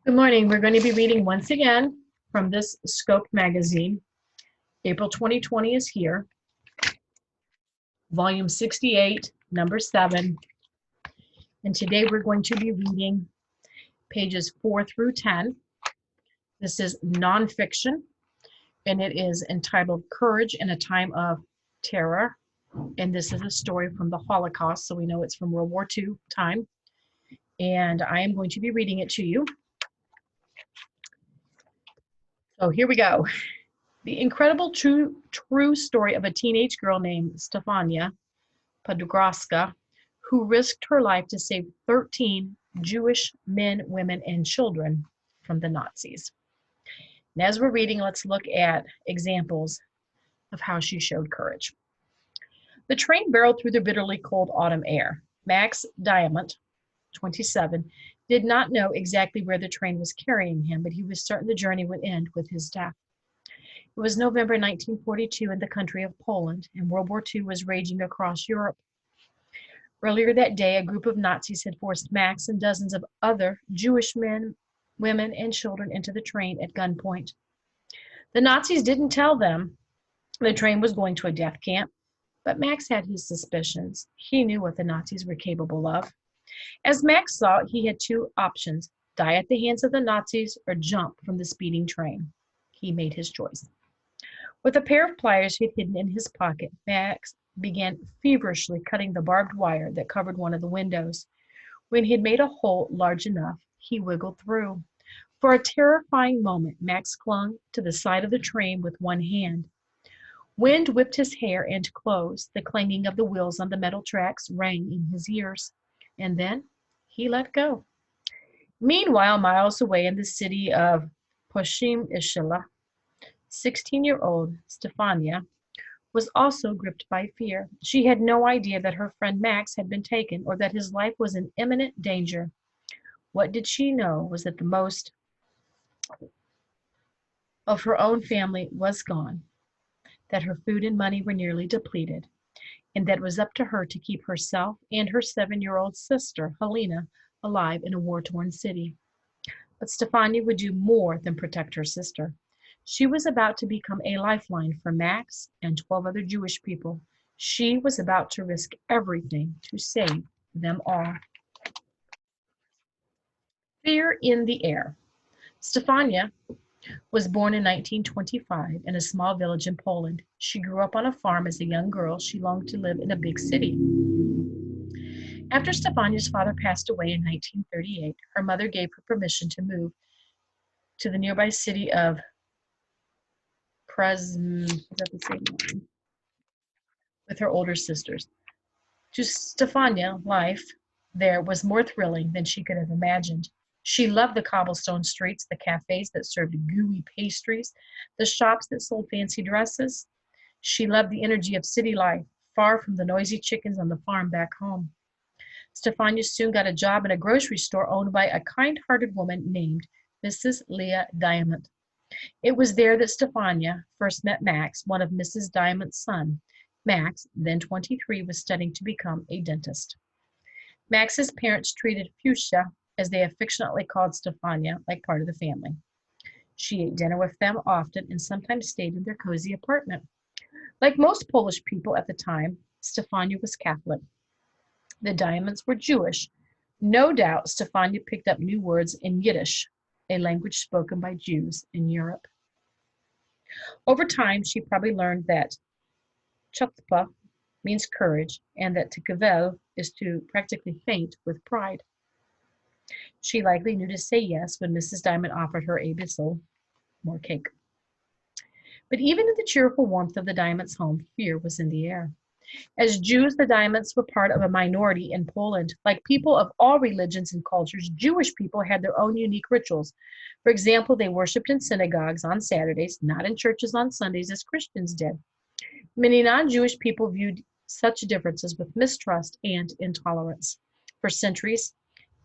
Good morning. We're going to be reading once again from this Scope magazine. April 2020 is here. Volume 68, number 7. And today we're going to be reading pages 4 through 10. This is nonfiction, and it is entitled Courage in a Time of Terror. And this is a story from the Holocaust, so we know it's from World War II time. And I am going to be reading it to you. So here we go. The incredible true story of a teenage girl named Stefania Podgorska, who risked her life to save 13 Jewish men, women, and children from the Nazis. And as we're reading, let's look at examples of how she showed courage. The train barreled through the bitterly cold autumn air. Max Diamant, 27, did not know exactly where the train was carrying him, but he was certain the journey would end with his death. It was November 1942 in the country of Poland, and World War II was raging across Europe. Earlier that day, a group of Nazis had forced Max and dozens of other Jewish men, women, and children into the train at gunpoint. The Nazis didn't tell them the train was going to a death camp, but Max had his suspicions. He knew what the Nazis were capable of. As Max saw it, he had two options: die at the hands of the Nazis or jump from the speeding train. He made his choice. With a pair of pliers he'd hidden in his pocket, Max began feverishly cutting the barbed wire that covered one of the windows. When he had made a hole large enough, he wiggled through. For a terrifying moment, Max clung to the side of the train with one hand. Wind whipped his hair and clothes. The clanging of the wheels on the metal tracks rang in his ears. And then he let go. Meanwhile, miles away in the city of Poshim Ishila, 16-year-old Stefania was also gripped by fear. She had no idea that her friend Max had been taken or that his life was in imminent danger. What did she know was that the most of her own family was gone, that her food and money were nearly depleted, and that it was up to her to keep herself and her 7-year-old sister, Helena, alive in a war-torn city. But Stefania would do more than protect her sister. She was about to become a lifeline for Max and 12 other Jewish people. She was about to risk everything to save them all. Fear in the air. Stefania was born in 1925 in a small village in Poland. She grew up on a farm as a young girl. She longed to live in a big city. After Stefania's father passed away in 1938, her mother gave her permission to move to the nearby city of with her older sisters. To Stefania, life there was more thrilling than she could have imagined. She loved the cobblestone streets, the cafes that served gooey pastries, the shops that sold fancy dresses. She loved the energy of city life, far from the noisy chickens on the farm back home. Stefania soon got a job in a grocery store owned by a kind-hearted woman named Mrs. Leah Diamond. It was there that Stefania first met Max, one of Mrs. Diamond's sons. Max, then 23, was studying to become a dentist. Max's parents treated Fuchsia, as they affectionately called Stefania, like part of the family. She ate dinner with them often and sometimes stayed in their cozy apartment. Like most Polish people at the time, Stefania was Catholic. The Diamonds were Jewish. No doubt Stefania picked up new words in Yiddish, a language spoken by Jews in Europe. Over time, she probably learned that chutzpah means courage and that to kavel is to practically faint with pride. She likely knew to say yes when Mrs. Diamond offered her a bissel more cake. But even in the cheerful warmth of the Diamonds' home, fear was in the air. As Jews, the Diamonds were part of a minority in Poland. Like people of all religions and cultures, Jewish people had their own unique rituals. For example, they worshiped in synagogues on Saturdays, not in churches on Sundays as Christians did. Many non-Jewish people viewed such differences with mistrust and intolerance. For centuries,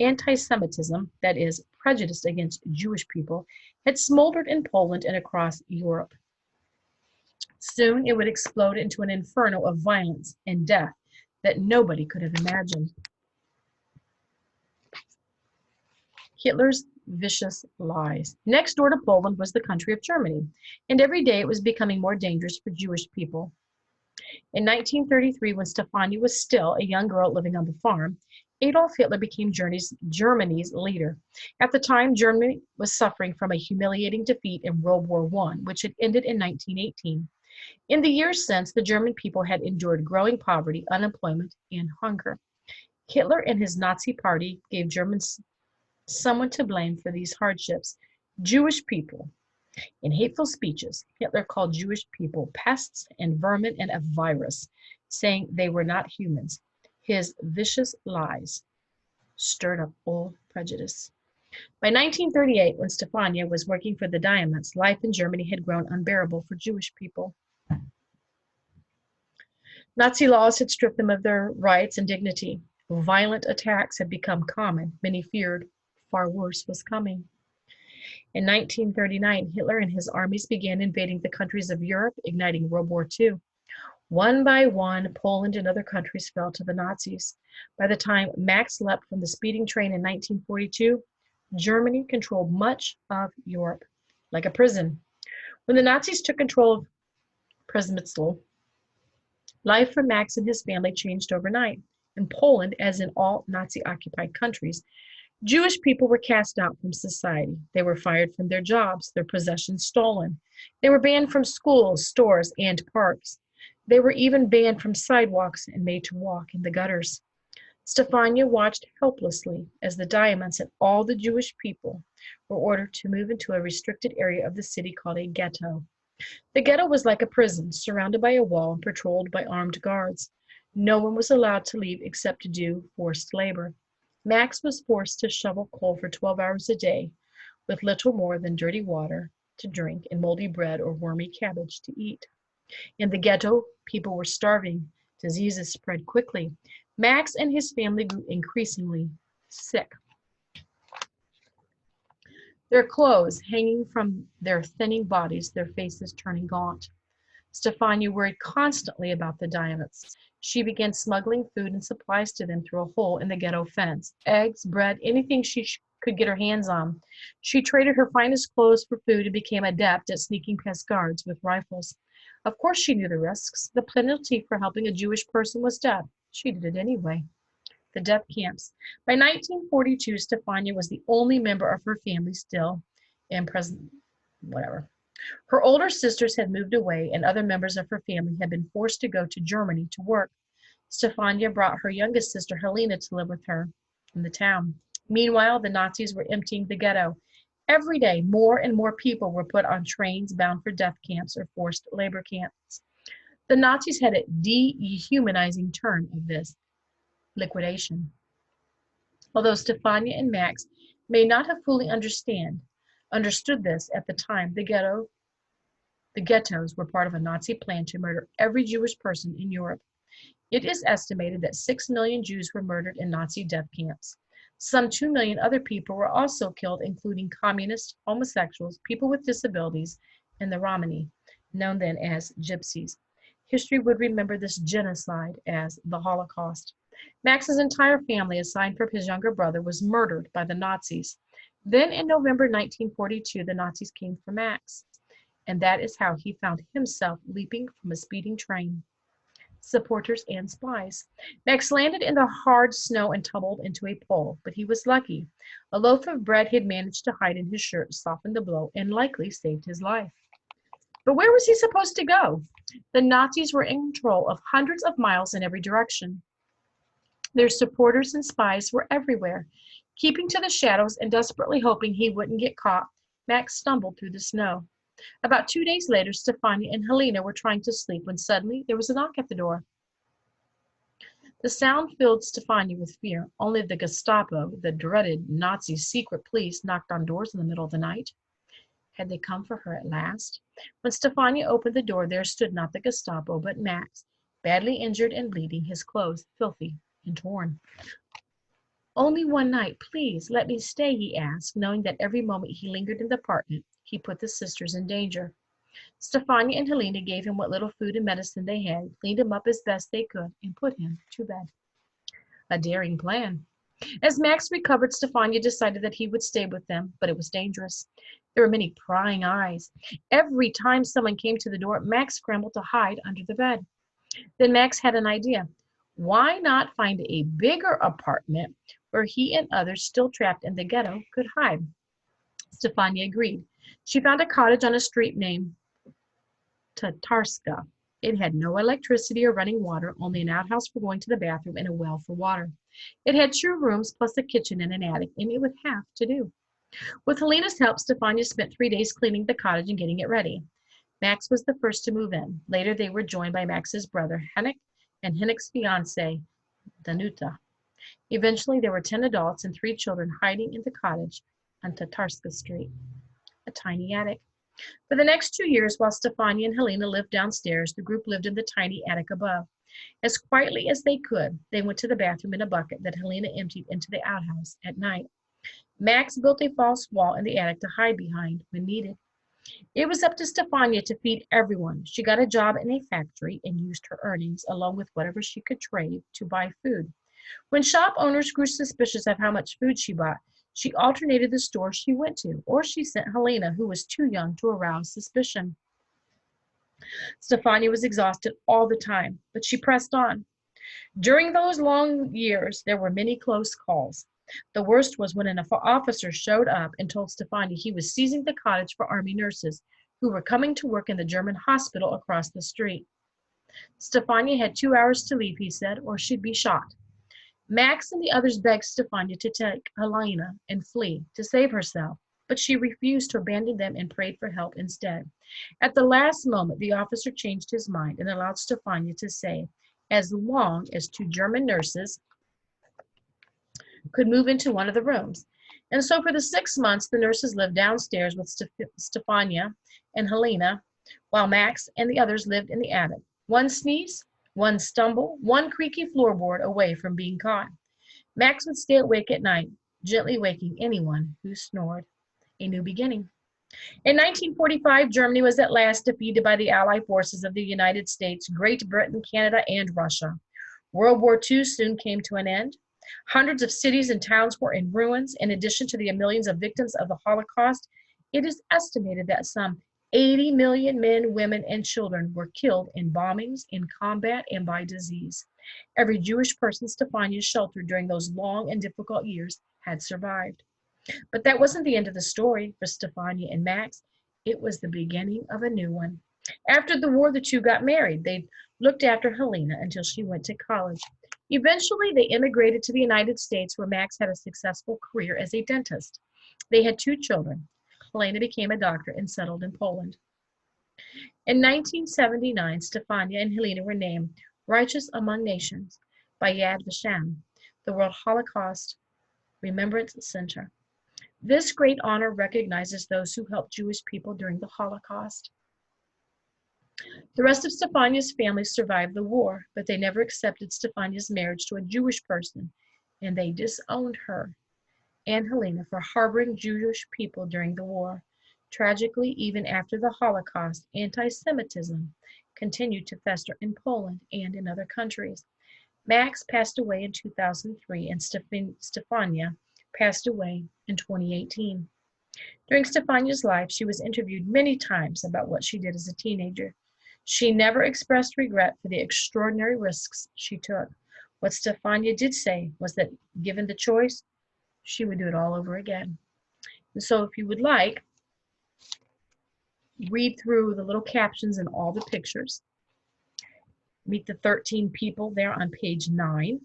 anti-Semitism, that is, prejudice against Jewish people, had smoldered in Poland and across Europe. Soon it would explode into an inferno of violence and death that nobody could have imagined. Hitler's vicious lies. Next door to Poland was the country of Germany, and every day it was becoming more dangerous for Jewish people. In 1933, when Stefania was still a young girl living on the farm, Adolf Hitler became Germany's leader. At the time, Germany was suffering from a humiliating defeat in World War I, which had ended in 1918. In the years since, the German people had endured growing poverty, unemployment, and hunger. Hitler and his Nazi party gave Germans someone to blame for these hardships: Jewish people. In hateful speeches, Hitler called Jewish people pests and vermin and a virus, saying they were not humans. His vicious lies stirred up old prejudice. By 1938, when Stefania was working for the Diamonds, life in Germany had grown unbearable for Jewish people. Nazi laws had stripped them of their rights and dignity. Violent attacks had become common. Many feared far worse was coming. In 1939, Hitler and his armies began invading the countries of Europe, igniting World War II. One by one, Poland and other countries fell to the Nazis. By the time Max leapt from the speeding train in 1942, Germany controlled much of Europe, like a prison. When the Nazis took control of Przemysl, life for Max and his family changed overnight. In Poland, as in all Nazi-occupied countries, Jewish people were cast out from society. They were fired from their jobs, their possessions stolen. They were banned from schools, stores, and parks. They were even banned from sidewalks and made to walk in the gutters. Stefania watched helplessly as the Diamonds and all the Jewish people were ordered to move into a restricted area of the city called a ghetto. The ghetto was like a prison, surrounded by a wall and patrolled by armed guards. No one was allowed to leave except to do forced labor. Max was forced to shovel coal for 12 hours a day, with little more than dirty water to drink and moldy bread or wormy cabbage to eat. In the ghetto, people were starving. Diseases spread quickly. Max and his family grew increasingly sick. Their clothes hanging from their thinning bodies, their faces turning gaunt. Stefania worried constantly about the Diamonds. She began smuggling food and supplies to them through a hole in the ghetto fence: eggs, bread, anything she could get her hands on. She traded her finest clothes for food and became adept at sneaking past guards with rifles. Of course, she knew the risks. The penalty for helping a Jewish person was death. She did it anyway. The death camps. By 1942, Stefania was the only member of her family still in whatever. Her older sisters had moved away, and other members of her family had been forced to go to Germany to work. Stefania brought her youngest sister, Helena, to live with her in the town. Meanwhile, the Nazis were emptying the ghetto. Every day, more and more people were put on trains bound for death camps or forced labor camps. The Nazis had a dehumanizing term of this: liquidation. Although Stefania and Max may not have fully understood this at the time, the ghettos were part of a Nazi plan to murder every Jewish person in Europe. It is estimated that 6 million Jews were murdered in Nazi death camps. Some 2 million other people were also killed, including communists, homosexuals, people with disabilities, and the Romani, known then as Gypsies. History would remember this genocide as the Holocaust. Max's entire family, aside from his younger brother, was murdered by the Nazis. Then in November 1942, the Nazis came for Max, and that is how he found himself leaping from a speeding train. Supporters and spies. Max landed in the hard snow and tumbled into a pole, but he was lucky. A loaf of bread he had managed to hide in his shirt softened the blow and likely saved his life. But where was he supposed to go? The Nazis were in control of hundreds of miles in every direction. Their supporters and spies were everywhere. Keeping to the shadows and desperately hoping he wouldn't get caught, Max stumbled through the snow. About 2 days later, Stefania and Helena were trying to sleep when suddenly there was a knock at the door. The sound filled Stefania with fear. Only the Gestapo, the dreaded Nazi secret police, knocked on doors in the middle of the night. Had they come for her at last? When Stefania opened the door, there stood not the Gestapo, but Max, badly injured and bleeding, his clothes filthy and torn. "Only one night, please, let me stay," he asked, knowing that every moment he lingered in the apartment, he put the sisters in danger. Stefania and Helena gave him what little food and medicine they had, cleaned him up as best they could, and put him to bed. A daring plan. As Max recovered, Stefania decided that he would stay with them, but it was dangerous. There were many prying eyes. Every time someone came to the door, Max scrambled to hide under the bed. Then Max had an idea. Why not find a bigger apartment where he and others still trapped in the ghetto could hide? Stefania agreed. She found a cottage on a street named Tatarska. It had no electricity or running water, only an outhouse for going to the bathroom and a well for water. It had 2 rooms plus a kitchen and an attic, and it would have to do. With Helena's help, Stefania spent 3 days cleaning the cottage and getting it ready. Max was the first to move in. Later, they were joined by Max's brother, Henrik, and Henrik's fiancée, Danuta. Eventually, there were 10 adults and 3 children hiding in the cottage on Tatarska Street, a tiny attic. For the next 2 years, while Stefania and Helena lived downstairs, the group lived in the tiny attic above. As quietly as they could, they went to the bathroom in a bucket that Helena emptied into the outhouse at night. Max built a false wall in the attic to hide behind when needed. It was up to Stefania to feed everyone. She got a job in a factory and used her earnings, along with whatever she could trade, to buy food. When shop owners grew suspicious of how much food she bought, she alternated the store she went to, or she sent Helena, who was too young to arouse suspicion. Stefania was exhausted all the time, but she pressed on. During those long years, there were many close calls. The worst was when an officer showed up and told Stefania he was seizing the cottage for army nurses who were coming to work in the German hospital across the street. Stefania had 2 hours to leave, he said, or she'd be shot. Max and the others begged Stefania to take Helena and flee to save herself, but she refused to abandon them and prayed for help instead. At the last moment, the officer changed his mind and allowed Stefania to stay, as long as 2 German nurses could move into one of the rooms. And so for the 6 months, the nurses lived downstairs with Stefania and Helena, while Max and the others lived in the attic. One sneeze, one stumble, one creaky floorboard away from being caught. Max would stay awake at night, gently waking anyone who snored. A new beginning. In 1945, Germany was at last defeated by the Allied forces of the United States, Great Britain, Canada, and Russia. World War II soon came to an end. Hundreds of cities and towns were in ruins. In addition to the millions of victims of the Holocaust, it is estimated that some 80 million men, women, and children were killed in bombings, in combat, and by disease. Every Jewish person Stefania sheltered during those long and difficult years had survived. But that wasn't the end of the story for Stefania and Max. It was the beginning of a new one. After the war, the two got married. They looked after Helena until she went to college. Eventually, they immigrated to the United States, where Max had a successful career as a dentist. They had 2 children. Helena became a doctor and settled in Poland. In 1979, Stefania and Helena were named Righteous Among Nations by Yad Vashem, the World Holocaust Remembrance Center. This great honor recognizes those who helped Jewish people during the Holocaust. The rest of Stefania's family survived the war, but they never accepted Stefania's marriage to a Jewish person, and they disowned her and Helena for harboring Jewish people during the war. Tragically, even after the Holocaust, anti-Semitism continued to fester in Poland and in other countries. Max passed away in 2003, and Stefania passed away in 2018. During Stefania's life, she was interviewed many times about what she did as a teenager. She never expressed regret for the extraordinary risks she took. What Stefania did say was that, given the choice, she would do it all over again. And so if you would like, read through the little captions and all the pictures. Meet the 13 people there on page 9.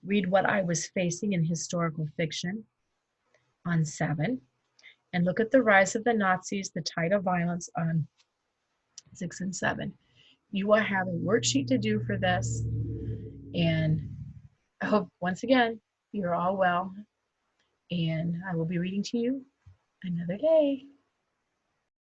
Read What I Was Facing in Historical Fiction on 7. And look at The Rise of the Nazis, The Tide of Violence on 6 and 7. You will have a worksheet to do for this. And I hope, once again, you're all well. And I will be reading to you another day.